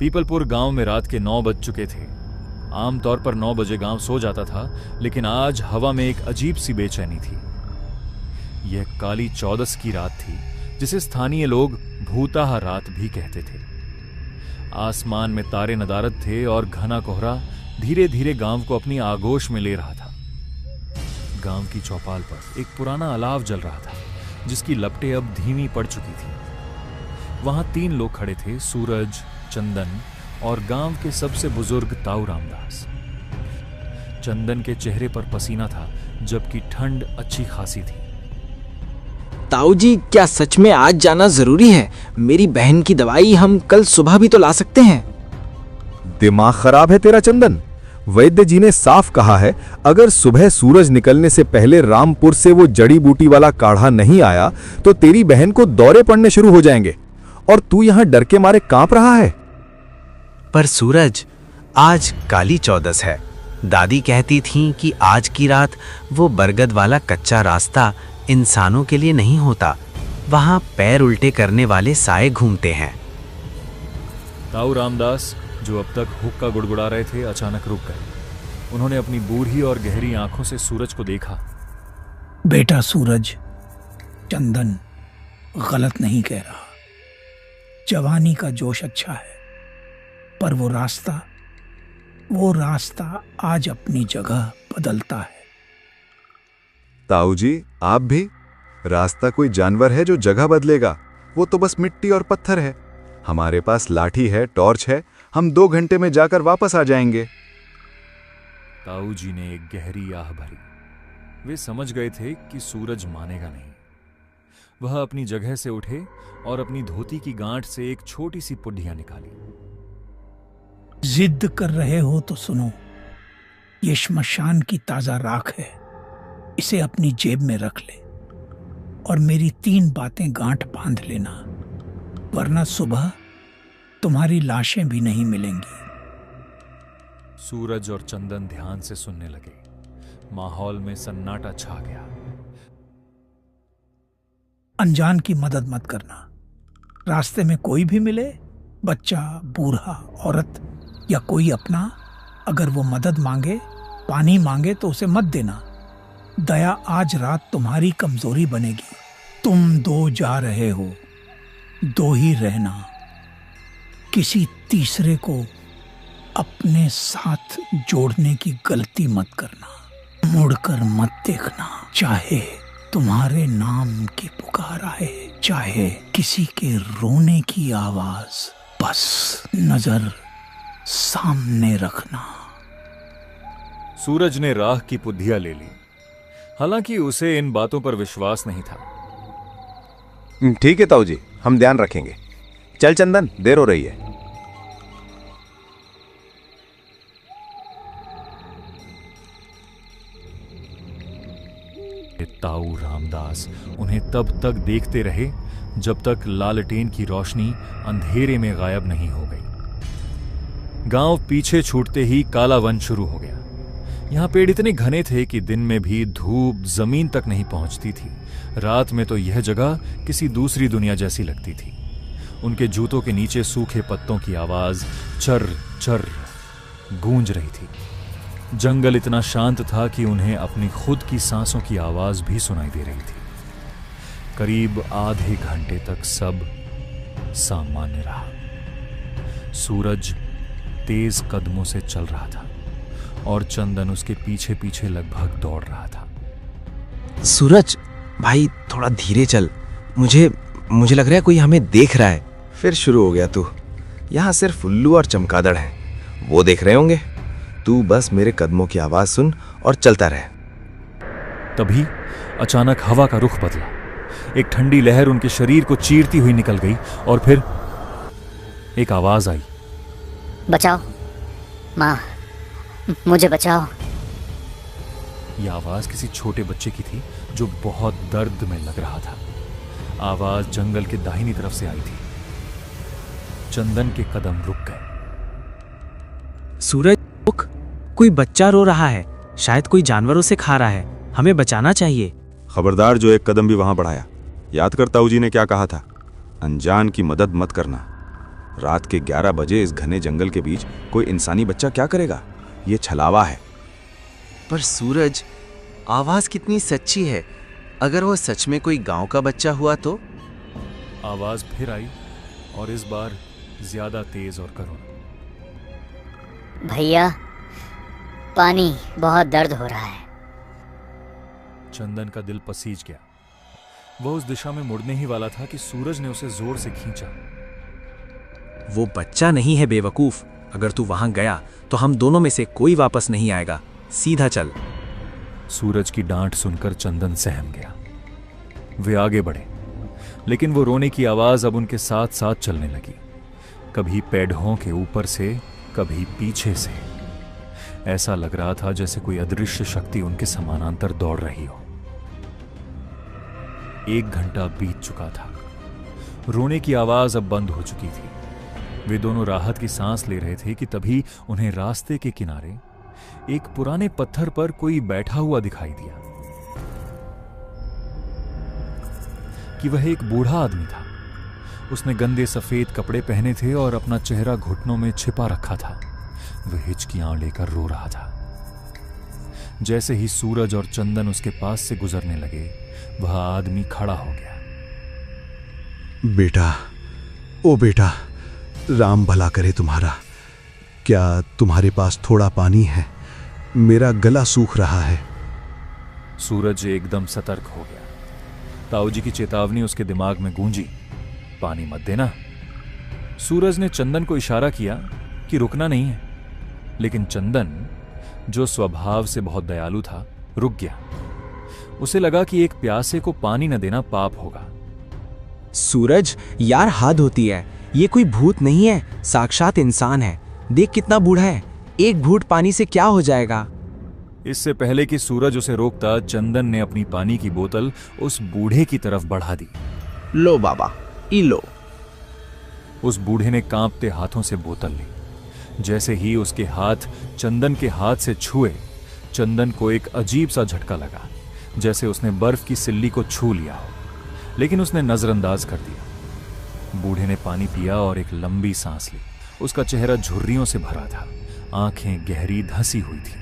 पीपलपुर गांव में रात के 9 बज चुके थे। आमतौर पर 9 बजे गांव सो जाता था, लेकिन आज हवा में एक अजीब सी बेचैनी थी। यह काली चौदस की रात थी, जिसे स्थानीय लोग भूताहा रात भी कहते थे। आसमान में तारे नदारद थे और घना कोहरा धीरे धीरे गांव को अपनी आगोश में ले रहा था। गांव की चौपाल पर एक पुराना अलाव जल रहा था, जिसकी लपटें अब धीमी पड़ चुकी थी। वहां 3 लोग खड़े थे, सूरज, चंदन और गांव के सबसे बुजुर्ग ताऊ रामदास। चंदन के चेहरे पर पसीना था, जबकि ठंड अच्छी खासी थी। ताऊ जी, क्या सच में आज जाना जरूरी है? मेरी बहन की दवाई हम कल सुबह भी तो ला सकते हैं। दिमाग खराब है तेरा चंदन। वैद्य जी ने साफ कहा है, अगर सुबह सूरज निकलने से पहले रामपुर से वो जड़ी बूटी वाला काढ़ा नहीं आया तो तेरी बहन को दौरे पड़ने शुरू हो जाएंगे, और तू यहां डर के मारे कांप रहा है। पर सूरज, आज काली चौदस है। दादी कहती थीं कि आज की रात वो बरगद वाला कच्चा रास्ता इंसानों के लिए नहीं होता, वहां पैर उल्टे करने वाले साए घूमते हैं। ताऊ रामदास, जो अब तक हुक्का गुड़गुड़ा रहे थे, अचानक रुक गए। उन्होंने अपनी बूढ़ी और गहरी आंखों से सूरज को देखा। बेटा सूरज, चंदन गलत नहीं कह रहा। जवानी का जोश अच्छा है, पर वो रास्ता आज अपनी जगह बदलता है। ताऊ जी, आप भी? रास्ता कोई जानवर है जो जगह बदलेगा? वो तो बस मिट्टी और पत्थर है। हमारे पास लाठी है, टॉर्च है, हम 2 घंटे में जाकर वापस आ जाएंगे। ताऊ जी ने एक गहरी आह भरी। वे समझ गए थे कि सूरज मानेगा नहीं। वह अपनी जगह से उठे और अपनी धोती की गांठ से एक छोटी सी पुड्डिया निकाली। जिद कर रहे हो तो सुनो, ये श्मशान की ताजा राख है। इसे अपनी जेब में रख ले और मेरी 3 बातें गांठ बांध लेना, वरना सुबह तुम्हारी लाशें भी नहीं मिलेंगी। सूरज और चंदन ध्यान से सुनने लगे। माहौल में सन्नाटा छा गया। अनजान की मदद मत करना। रास्ते में कोई भी मिले, बच्चा, बूढ़ा, औरत या कोई अपना, अगर वो मदद मांगे, पानी मांगे तो उसे मत देना। दया आज रात तुम्हारी कमजोरी बनेगी। तुम 2 जा रहे हो, 2 ही रहना। किसी तीसरे को अपने साथ जोड़ने की गलती मत करना। मुड़कर मत देखना, चाहे तुम्हारे नाम की पुकार आए, चाहे किसी के रोने की आवाज, बस नजर सामने रखना। सूरज ने राख की पुड्डिया ले ली। हालांकि उसे इन बातों पर विश्वास नहीं था। ठीक है ताऊ जी, हम ध्यान रखेंगे। चल चंदन, देर हो रही है। ताऊ रामदास उन्हें तब तक देखते रहे जब तक लालटेन की रोशनी अंधेरे में गायब नहीं हो गई। गांव पीछे छूटते ही काला वन शुरू हो गया। यहां पेड़ इतने घने थे कि दिन में भी धूप जमीन तक नहीं पहुंचती थी। रात में तो यह जगह किसी दूसरी दुनिया जैसी लगती थी। उनके जूतों के नीचे सूखे पत्तों की आवाज चर चर गूंज रही थी। जंगल इतना शांत था कि उन्हें अपनी खुद की सांसों की आवाज भी सुनाई दे रही थी। करीब आधे घंटे तक सब सामान्य रहा। सूरज तेज कदमों से चल रहा था और चंदन उसके पीछे पीछे लगभग दौड़ रहा था। सूरज भाई, थोड़ा धीरे चल। मुझे लग रहा है कोई हमें देख रहा है। फिर शुरू हो गया तू। यहाँ सिर्फ उल्लू और चमगादड़ हैं, वो देख रहे होंगे। तू बस मेरे कदमों की आवाज सुन और चलता रह। तभी अचानक हवा का रुख बदला। एक ठंडी लहर उनके शरीर को चीरती हुई निकल गई और फिर एक आवाज आई, बचाओ माँ, मुझे बचाओ। यह आवाज किसी छोटे बच्चे की थी जो बहुत दर्द में लग रहा था। आवाज जंगल के दाहिनी तरफ से आई थी। चंदन के कदम रुक गए। सूरज, रुक, कोई बच्चा रो रहा है। शायद कोई जानवर उसे खा रहा है। हमें बचाना चाहिए। खबरदार जो एक कदम भी वहां बढ़ाया। याद कर ताऊ जी ने क्या कहा था, अनजान की मदद मत करना। रात के 11 बजे इस घने जंगल के बीच कोई इंसानी बच्चा क्या करेगा? ये छलावा है। पर सूरज, आवाज कितनी सच्ची है। अगर वो सच में कोई गांव का बच्चा हुआ तो? आवाज फिर आई और इस बार ज्यादा तेज और करुण। भैया, पानी बहुत दर्द हो रहा है। चंदन का दिल पसीज गया। वह उस दिशा में मुड़ने ही वाला था कि सूरज ने उसे जोर से खींचा। वो बच्चा नहीं है बेवकूफ। अगर तू वहां गया तो हम दोनों में से कोई वापस नहीं आएगा। सीधा चल। सूरज की डांट सुनकर चंदन सहम गया। वे आगे बढ़े, लेकिन वो रोने की आवाज अब उनके साथ साथ चलने लगी, कभी पेड़ों के ऊपर से, कभी पीछे से। ऐसा लग रहा था जैसे कोई अदृश्य शक्ति उनके समानांतर दौड़ रही हो। 1 घंटा बीत चुका था। रोने की आवाज अब बंद हो चुकी थी। वे दोनों राहत की सांस ले रहे थे कि तभी उन्हें रास्ते के किनारे एक पुराने पत्थर पर कोई बैठा हुआ दिखाई दिया। कि वह एक बूढ़ा आदमी था। उसने गंदे सफेद कपड़े पहने थे और अपना चेहरा घुटनों में छिपा रखा था। वह हिचकियां लेकर रो रहा था। जैसे ही सूरज और चंदन उसके पास से गुजरने लगे, वह आदमी खड़ा हो गया। बेटा, ओ बेटा, राम भला करे तुम्हारा। क्या तुम्हारे पास थोड़ा पानी है? मेरा गला सूख रहा है। सूरज एकदम सतर्क हो गया। ताऊजी की चेतावनी उसके दिमाग में गूंजी, पानी मत देना। सूरज ने चंदन को इशारा किया कि रुकना नहीं है, लेकिन चंदन, जो स्वभाव से बहुत दयालु था, रुक गया। उसे लगा कि एक प्यासे को पानी न देना पाप होगा। सूरज, यार हद होती है। ये कोई भूत नहीं है, साक्षात इंसान है। देख कितना बूढ़ा है। एक घूंट पानी से क्या हो जाएगा? इससे पहले कि सूरज उसे रोकता, चंदन ने अपनी पानी की बोतल उस बूढ़े की तरफ बढ़ा दी। लो बाबा, ई लो। उस बूढ़े ने कांपते हाथों से बोतल ली। जैसे ही उसके हाथ चंदन के हाथ से छुए, चंदन को एक अजीब सा झटका लगा, जैसे उसने बर्फ की सिल्ली को छू लिया हो, लेकिन उसने नजरअंदाज कर दिया। बूढ़े ने पानी पिया और एक लंबी सांस ली। उसका चेहरा झुर्रियों से भरा था, आंखें गहरी धंसी हुई थी,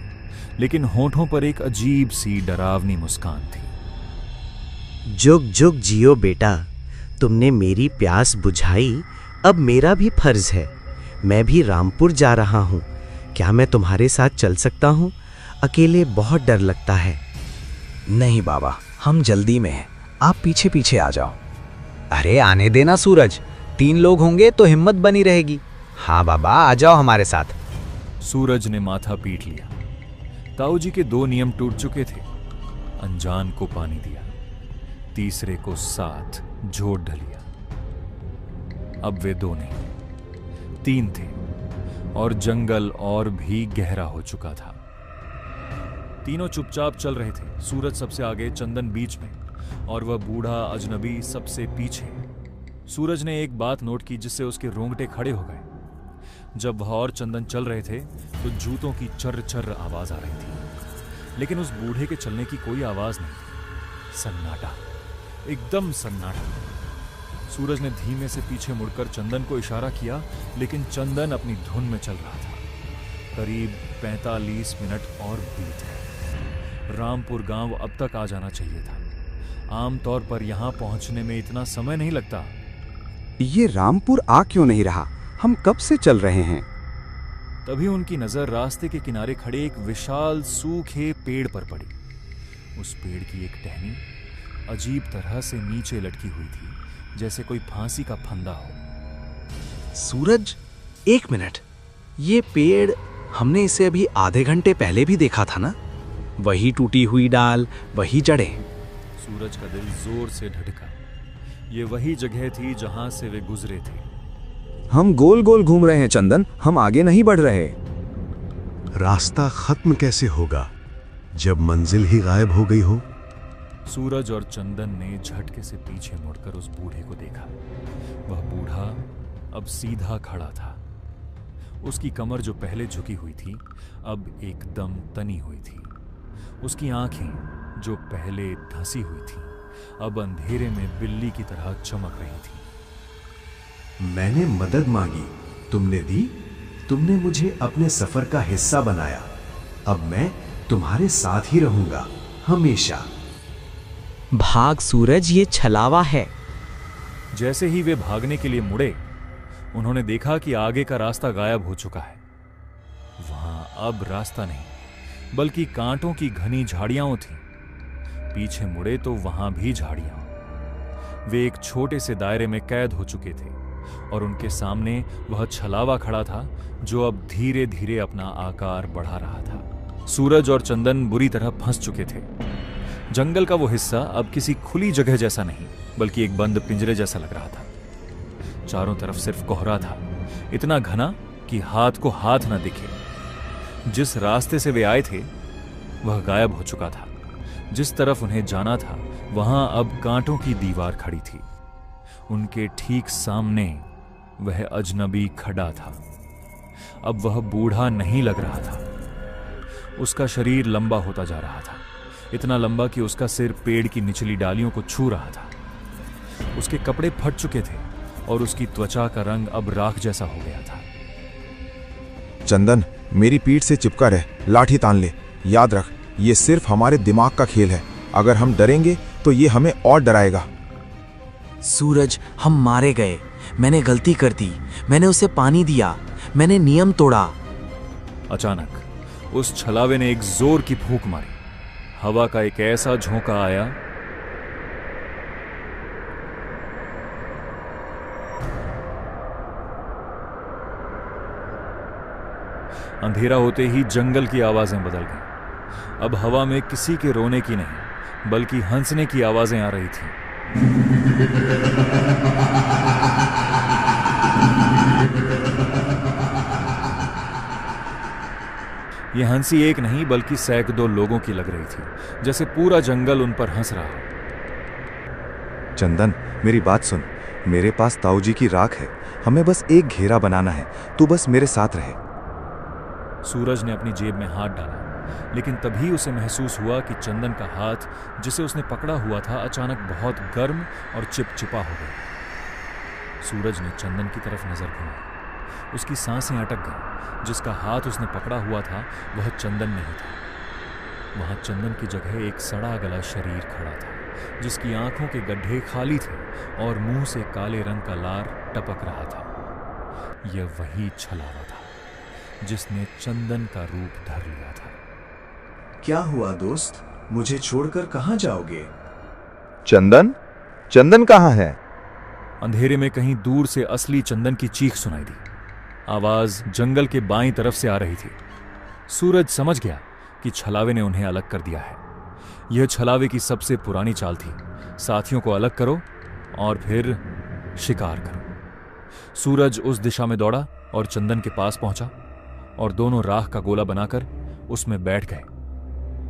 लेकिन होठों पर एक अजीब सी डरावनी मुस्कान थी। जुग जुग जियो बेटा, तुमने मेरी प्यास बुझाई। अब मेरा भी फर्ज है। मैं भी रामपुर जा रहा हूँ। क्या मैं तुम्हारे साथ चल सकता हूँ? अकेले बहुत डर लगता है। नहीं बाबा, हम जल्दी में हैं। आप पीछे पीछे आ जाओ। अरे आने देना सूरज, 3 लोग होंगे तो हिम्मत बनी रहेगी। हाँ बाबा, आ जाओ हमारे साथ। सूरज ने माथा पीट लिया। ताऊजी के 2 नियम टूट चुके थे। अनजान को पानी दिया, तीसरे को साथ झोट ढलिया। अब वे 2 नहीं, 3 थे, और जंगल और भी गहरा हो चुका था। तीनों चुपचाप चल रहे थे। सूरज सबसे आगे, चंदन बीच में, और वह बूढ़ा अजनबी सबसे पीछे। सूरज ने एक बात नोट की जिससे उसके रोंगटे खड़े हो गए। जब वह और चंदन चल रहे थे तो जूतों की चर्र चर्र आवाज आ रही थी, लेकिन उस बूढ़े के चलने की कोई आवाज नहीं थी। सन्नाटा, एकदम सन्नाटा। सूरज ने धीमे से पीछे मुड़कर चंदन को इशारा किया, लेकिन चंदन अपनी धुन में चल रहा था। करीब 45 मिनट और बीत गए। रामपुर गांव अब तक आ जाना चाहिए था। आमतौर पर यहां पहुंचने में इतना समय नहीं लगता। ये रामपुर आ क्यों नहीं रहा? हम कब से चल रहे हैं? तभी उनकी नजर रास्ते के किनारे खड़े एक विशाल सूखे पेड़ पर पड़ी। उस पेड़ की एक टहनी अजीब तरह से नीचे लटकी हुई थी, जैसे कोई फांसी का फंदा हो। सूरज, 1 मिनट। ये पेड़, हमने इसे अभी आधे घंटे पहले भी देखा था ना? वही टूटी हुई डाल, वही जड़ें। सूरज का दिल जोर से धड़का। ये वही जगह थी जहां से वे गुजरे थे। हम गोल गोल घूम रहे हैं चंदन, हम आगे नहीं बढ़ रहे। रास्ता खत्म कैसे होगा जब मंजिल ही गायब हो गई हो? सूरज और चंदन ने झटके से पीछे मुड़कर उस बूढ़े को देखा। वह बूढ़ा अब सीधा खड़ा था। उसकी कमर जो पहले झुकी हुई थी, अब एकदम तनी हुई थी। उसकी आंखें जो पहले धंसी हुई थी, अब अंधेरे में बिल्ली की तरह चमक रही थी। मैंने मदद मांगी, तुमने दी। तुमने मुझे अपने सफर का हिस्सा बनाया। अब मैं तुम्हारे साथ ही रहूंगा हमेशा। भाग सूरज, ये छलावा है। जैसे ही वे भागने के लिए मुड़े, उन्होंने देखा कि आगे का रास्ता गायब हो चुका है। वहां अब रास्ता नहीं, बल्कि कांटों की घनी झाड़ियां थीं। पीछे मुड़े तो वहां भी झाड़ियां। वे एक छोटे से दायरे में कैद हो चुके थे और उनके सामने वह छलावा खड़ा था जो अब धीरे धीरे अपना आकार बढ़ा रहा था। सूरज और चंदन बुरी तरह फंस चुके थे। जंगल का वो हिस्सा अब किसी खुली जगह जैसा नहीं, बल्कि एक बंद पिंजरे जैसा लग रहा था। चारों तरफ सिर्फ कोहरा था, इतना घना कि हाथ को हाथ न दिखे। जिस रास्ते से वे आए थे वह गायब हो चुका था। जिस तरफ उन्हें जाना था वहां अब कांटों की दीवार खड़ी थी। उनके ठीक सामने वह अजनबी खड़ा था। अब वह बूढ़ा नहीं लग रहा था। उसका शरीर लंबा होता जा रहा था, इतना लंबा कि उसका सिर पेड़ की निचली डालियों को छू रहा था। उसके कपड़े फट चुके थे और उसकी त्वचा का रंग अब राख जैसा हो गया था। चंदन, मेरी पीठ से चिपका रह, लाठी तान ले। याद रख, ये सिर्फ हमारे दिमाग का खेल है। अगर हम डरेंगे तो ये हमें और डराएगा। सूरज, हम मारे गए। मैंने गलती कर दी। मैंने उसे पानी दिया। मैंने नियम तोड़ा। अचानक उस छलावे ने एक जोर की फूंक मारी। हवा का एक ऐसा झोंका आया अंधेरा होते ही जंगल की आवाजें बदल गईं। अब हवा में किसी के रोने की नहीं, बल्कि हंसने की आवाजें आ रही थीं। यह हंसी एक नहीं बल्कि सैकड़ों लोगों की लग रही थी, जैसे पूरा जंगल उन पर हंस रहा हो। चंदन, मेरी बात सुन। मेरे पास ताऊजी की राख है। हमें बस एक घेरा बनाना है। तू बस मेरे साथ रहे। सूरज ने अपनी जेब में हाथ डाला, लेकिन तभी उसे महसूस हुआ कि चंदन का हाथ जिसे उसने पकड़ा हुआ था अचानक बहुत गर्म और चिपचिपा हो गया। सूरज ने चंदन की तरफ नजर घुमाई। उसकी सांसें अटक गईं। जिसका हाथ उसने पकड़ा हुआ था वह चंदन नहीं था। वहां चंदन की जगह एक सड़ा गला शरीर खड़ा था, जिसकी आंखों के गड्ढे खाली थे और मुंह से काले रंग का लार टपक रहा था। यह वही छलावा था जिसने चंदन का रूप धर लिया था। क्या हुआ दोस्त, मुझे छोड़कर कहां जाओगे? चंदन, चंदन कहाँ है? अंधेरे में कहीं दूर से असली चंदन की चीख सुनाई दी। आवाज जंगल के बाईं तरफ से आ रही थी। सूरज समझ गया कि छलावे ने उन्हें अलग कर दिया है। यह छलावे की सबसे पुरानी चाल थी। साथियों को अलग करो और फिर शिकार करो। सूरज उस दिशा में दौड़ा और चंदन के पास पहुंचा और दोनों राख का गोला बनाकर उसमें बैठ गए।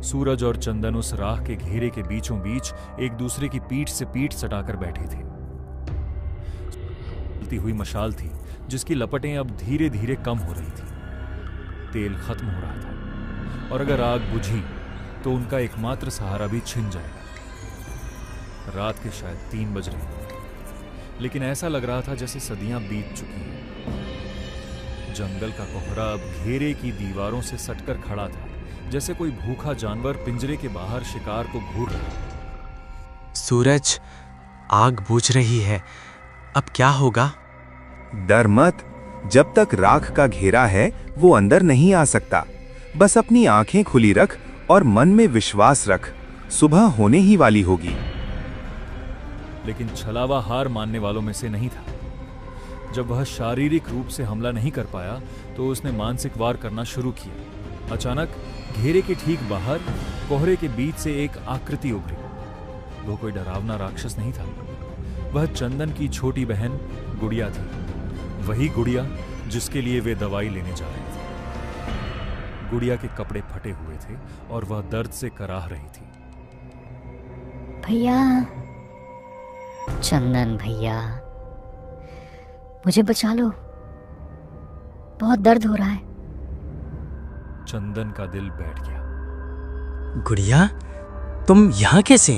सूरज और चंदन उस राख के घेरे के बीचों बीच एक दूसरे की पीठ से पीठ सटाकर बैठे थे। जलती हुई मशाल थी जिसकी लपटें अब धीरे धीरे कम हो रही थी। तेल खत्म हो रहा था और अगर आग बुझी तो उनका एकमात्र सहारा भी छिन जाएगा। रात के शायद 3 बज रहे थे, लेकिन ऐसा लग रहा था जैसे सदियां बीत चुकी हैं। जंगल का कोहरा अब घेरे की दीवारों से सटकर खड़ा था, जैसे कोई भूखा जानवर पिंजरे के बाहर शिकार को घूर रहा। सूरज, आग बुझ रही है। अब क्या होगा? डर मत। जब तक राख का घेरा है वो अंदर नहीं आ सकता। बस अपनी आंखें खुली रख और मन में विश्वास रख। सुबह होने ही वाली होगी। लेकिन छलावा हार मानने वालों में से नहीं था। जब वह शारीरिक रूप से हमला नहीं कर पाया तो उसने मानसिक वार करना शुरू किया। अचानक घेरे के ठीक बाहर कोहरे के बीच से एक आकृति उभरी। वो कोई डरावना राक्षस नहीं था। वह चंदन की छोटी बहन गुड़िया थी। वही गुड़िया जिसके लिए वे दवाई लेने जा रहे थे। गुड़िया के कपड़े फटे हुए थे और वह दर्द से कराह रही थी। भैया, चंदन भैया, मुझे बचा लो, बहुत दर्द हो रहा है। चंदन का दिल बैठ गया। गुड़िया, तुम यहाँ कैसे?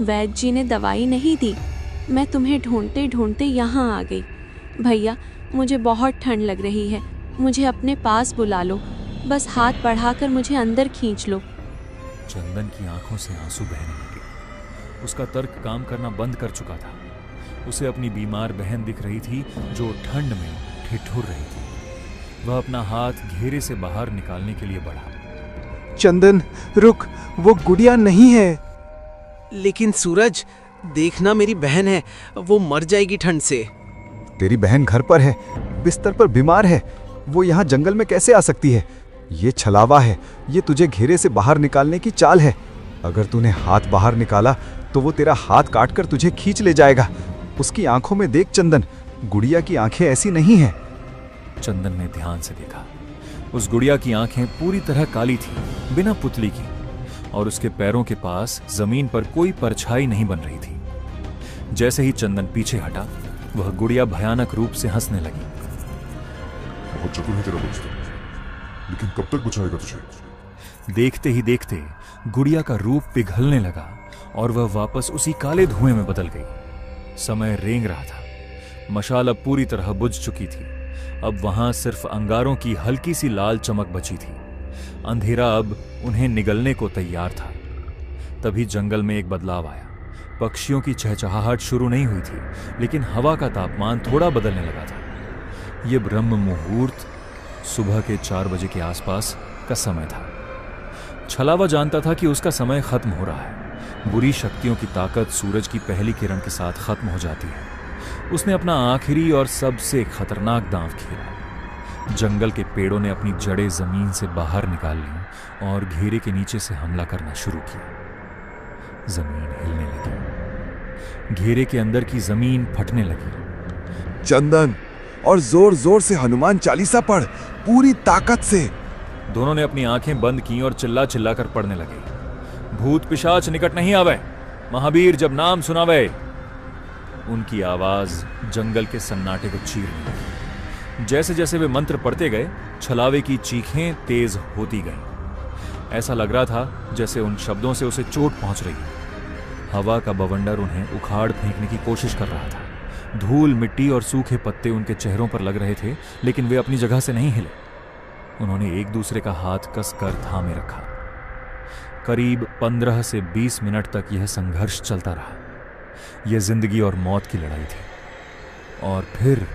वैद्य जी ने दवाई नहीं दी। मैं तुम्हें ढूंढते ढूंढते यहाँ आ गई। भैया, मुझे बहुत ठंड लग रही है, मुझे अपने पास बुला लो, बस हाथ बढ़ाकर मुझे अंदर खींच लो। चंदन की आंखों से आंसू बहने लगे। उसका तर्क काम करना बंद कर चुका था। उसे अपनी बीमार बहन दिख रही थी जो ठंड में ठिठुर रही थी। वह अपना हाथ घेरे से बाहर निकालने के लिए बढ़ा। चंदन रुक, वो गुड़िया नहीं है। लेकिन सूरज, देखना मेरी बहन है, वो मर जाएगी ठंड से। तेरी बहन घर पर है, बिस्तर पर बीमार है। वो यहाँ जंगल में कैसे आ सकती है? ये छलावा है, ये तुझे घेरे से बाहर निकालने की चाल है। अगर तूने हाथ बाहर निकाला तो वो तेरा हाथ काटकर तुझे खींच ले जाएगा। उसकी आंखों में देख चंदन, गुड़िया की आंखें ऐसी नहीं हैं। चंदन ने ध्यान से देखा। उस गुड़िया की आंखें पूरी तरह काली थी, बिना पुतली की, और उसके पैरों के पास जमीन पर कोई परछाई नहीं बन रही थी। जैसे ही चंदन पीछे हटा, वह गुड़िया भयानक रूप से हंसने लगी। बहुत चतुर है तेरा दोस्त, लेकिन कब तक बचाएगा तुझे? देखते ही देखते गुड़िया का रूप पिघलने लगा और वह वापस उसी काले धुएं में बदल गई। समय रेंग रहा था। मशाल अब पूरी तरह बुझ चुकी थी। अब वहां सिर्फ अंगारों की हल्की सी लाल चमक बची थी। अंधेरा अब उन्हें निगलने को तैयार था। तभी जंगल में एक बदलाव आया। पक्षियों की चहचहाहट शुरू नहीं हुई थी, लेकिन हवा का तापमान थोड़ा बदलने लगा था। यह ब्रह्म मुहूर्त सुबह के 4 बजे के आसपास का समय था। छलावा जानता था कि उसका समय खत्म हो रहा है। बुरी शक्तियों की ताकत सूरज की पहली किरण के साथ खत्म हो जाती है। उसने अपना आखिरी और सबसे खतरनाक दांव खेला। जंगल के पेड़ों ने अपनी जड़ें जमीन से बाहर निकाल लीं और घेरे के नीचे से हमला करना शुरू किया। जमीन हिलने लगी। घेरे के अंदर की जमीन फटने लगी। चंदन, और जोर जोर से हनुमान चालीसा पढ़, पूरी ताकत से। दोनों ने अपनी आंखें बंद की और चिल्ला चिल्ला कर पढ़ने लगे। भूत पिशाच निकट नहीं आवे, महावीर जब नाम सुनावे। उनकी आवाज जंगल के सन्नाटे को चीरने लगी। जैसे जैसे वे मंत्र पढ़ते गए, छलावे की चीखें तेज होती गईं। ऐसा लग रहा था जैसे उन शब्दों से उसे चोट पहुंच रही है। हवा का बवंडर उन्हें उखाड़ फेंकने की कोशिश कर रहा था। धूल, मिट्टी और सूखे पत्ते उनके चेहरों पर लग रहे थे, लेकिन वे अपनी जगह से नहीं हिले। उन्होंने एक दूसरे का हाथ कसकर थामे रखा। करीब 15 से 20 मिनट तक यह संघर्ष चलता रहा। यह जिंदगी और मौत की लड़ाई थी। और फिर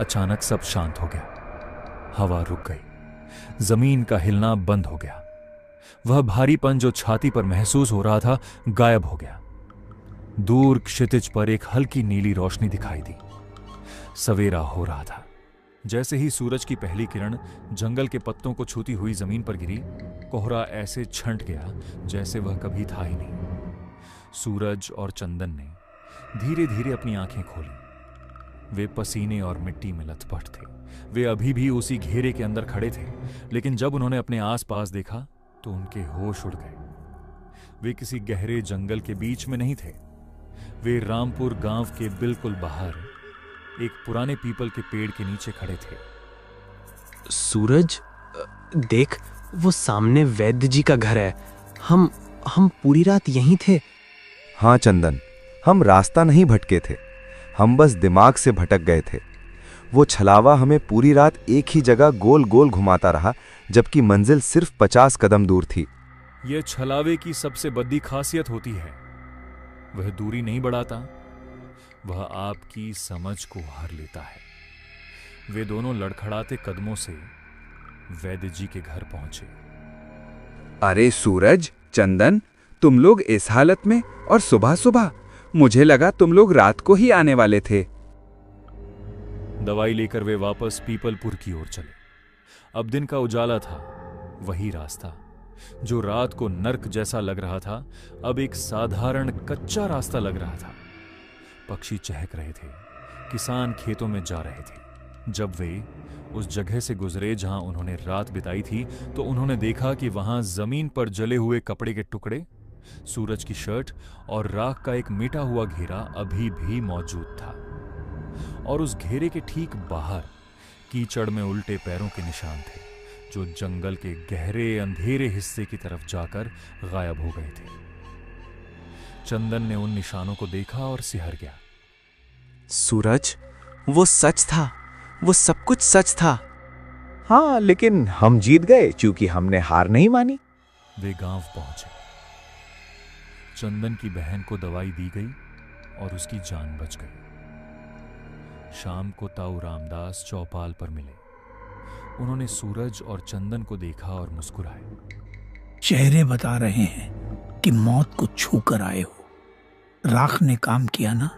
अचानक सब शांत हो गया। हवा रुक गई। जमीन का हिलना बंद हो गया। वह भारीपन जो छाती पर महसूस हो रहा था, गायब हो गया। दूर क्षितिज पर एक हल्की नीली रोशनी दिखाई दी। सवेरा हो रहा था। जैसे ही सूरज की पहली किरण जंगल के पत्तों को छूती हुई जमीन पर गिरी, कोहरा ऐसे छंट गया जैसे वह कभी था ही नहीं। सूरज और चंदन ने धीरे धीरे अपनी आंखें खोली। वे पसीने और मिट्टी में लथपथ थे। वे अभी भी उसी घेरे के अंदर खड़े थे, लेकिन जब उन्होंने अपने आसपास देखा तो उनके होश उड़ गए। वे किसी गहरे जंगल के बीच में नहीं थे। वे रामपुर गांव के बिल्कुल बाहर एक पुराने पीपल के पेड़ के नीचे खड़े थे। सूरज, देख, वो सामने वैद्य जी का घर है। हम पूरी रात यहीं थे। हाँ चंदन, हम रास्ता नहीं भटके थे, हम बस दिमाग से भटक गए थे। वो छलावा हमें पूरी रात एक ही जगह गोल गोल घुमाता रहा, जबकि मंजिल सिर्फ 50 कदम दूर थी। यह छलावे की सबसे बड़ी खासियत होती है। वह दूरी नहीं बढ़ाता, वह आपकी समझ को हर लेता है। वे दोनों लड़खड़ाते कदमों से वैद्य जी के घर पहुंचे। अरे सूरज, चंदन, तुम लोग इस हालत में और सुबह सुबह? मुझे लगा तुम लोग रात को ही आने वाले थे। दवाई लेकर वे वापस पीपलपुर की ओर चले। अब दिन का उजाला था। वही रास्ता जो रात को नर्क जैसा लग रहा था, अब एक साधारण कच्चा रास्ता लग रहा था। पक्षी चहक रहे थे। किसान खेतों में जा रहे थे। जब वे उस जगह से गुजरे जहां उन्होंने रात बिताई थी, तो उन्होंने देखा कि वहां जमीन पर जले हुए कपड़े के टुकड़े, सूरज की शर्ट और राख का एक मिटा हुआ घेरा अभी भी मौजूद था। और उस घेरे के ठीक बाहर कीचड़ में उल्टे पैरों के निशान थे, जो जंगल के गहरे अंधेरे हिस्से की तरफ जाकर गायब हो गए थे। चंदन ने उन निशानों को देखा और सिहर गया। सूरज, वो सच था, वो सब कुछ सच था। हाँ, लेकिन हम जीत गए क्योंकि हमने हार नहीं मानी। वे गांव पहुंचे। चंदन की बहन को दवाई दी गई और उसकी जान बच गई। शाम को ताऊ रामदास चौपाल पर मिले। उन्होंने सूरज और चंदन को देखा और मुस्कुराए। चेहरे बता रहे हैं कि मौत को छू कर आए हो। राख ने काम किया ना?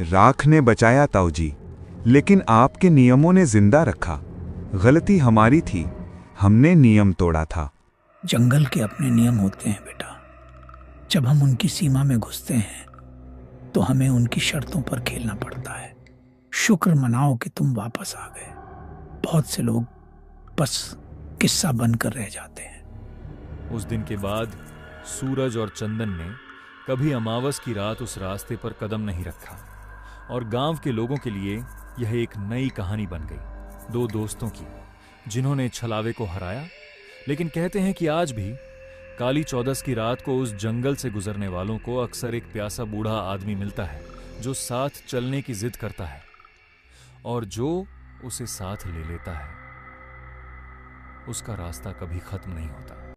राख ने बचाया ताऊ जी, लेकिन आपके नियमों ने जिंदा रखा। गलती हमारी थी, हमने नियम तोड़ा था। जंगल के अपने नियम होते हैं बेटा। जब हम उनकी सीमा में घुसते हैं तो हमें उनकी शर्तों पर खेलना पड़ता है। शुक्र मनाओ कि तुम वापस आ गए। बहुत से लोग बस किस्सा बनकर रह जाते हैं। उस दिन के बाद सूरज और चंदन ने कभी अमावस की रात उस रास्ते पर कदम नहीं रखा और गांव के लोगों के लिए यह एक नई कहानी बन गई। दो दोस्तों की जिन्होंने छलावे को हराया। लेकिन कहते हैं कि आज भी काली चौदस की रात को उस जंगल से गुजरने वालों को अक्सर एक प्यासा बूढ़ा आदमी मिलता है जो साथ चलने की जिद करता है और जो उसे साथ ले लेता है। उसका रास्ता कभी खत्म नहीं होता।